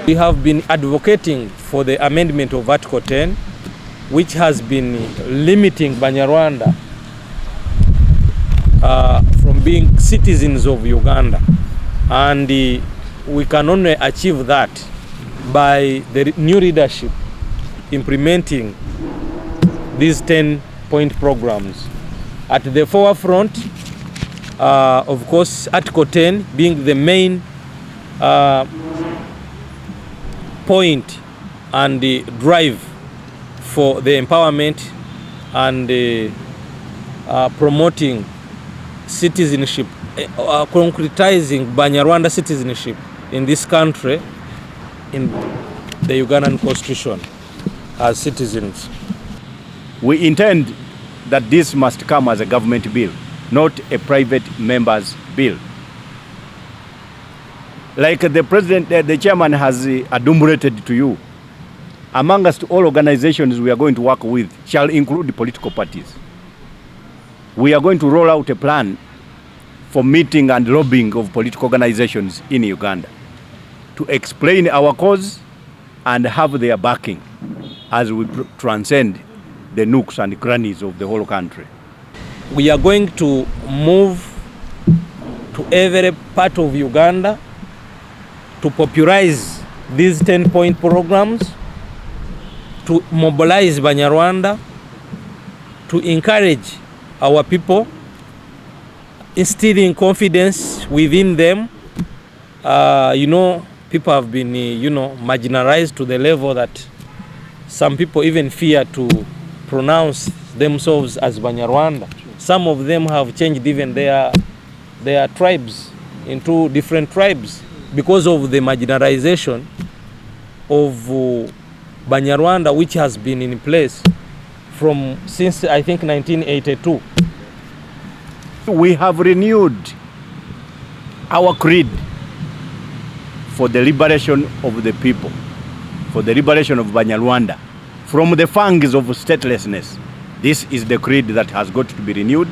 We have been advocating for the amendment of Article 10, which has been limiting Banyarwanda from being citizens of Uganda. And we can only achieve that by the new leadership implementing these 10-point programs. At the forefront, of course, Article 10 being the main point and the drive for the empowerment and promoting citizenship, concretizing Banyarwanda citizenship in this country, in the Ugandan constitution as citizens. We intend that this must come as a government bill, not a private member's bill. Like the president, the chairman has adumbrated to you, amongst all organizations we are going to work with shall include the political parties. We are going to roll out a plan for meeting and lobbying of political organizations in Uganda to explain our cause and have their backing as we transcend the nooks and crannies of the whole country. We are going to move to every part of Uganda to popularize these 10-point programs, to mobilize Banyarwanda, to encourage our people, instilling confidence within them. People have been, marginalized to the level that some people even fear to pronounce themselves as Banyarwanda. Some of them have changed even their tribes into different tribes because of the marginalization of Banyarwanda, which has been in place since I think 1982. We have renewed our creed for the liberation of the people, for the liberation of Banyarwanda from the fangs of statelessness. This is the creed that has got to be renewed.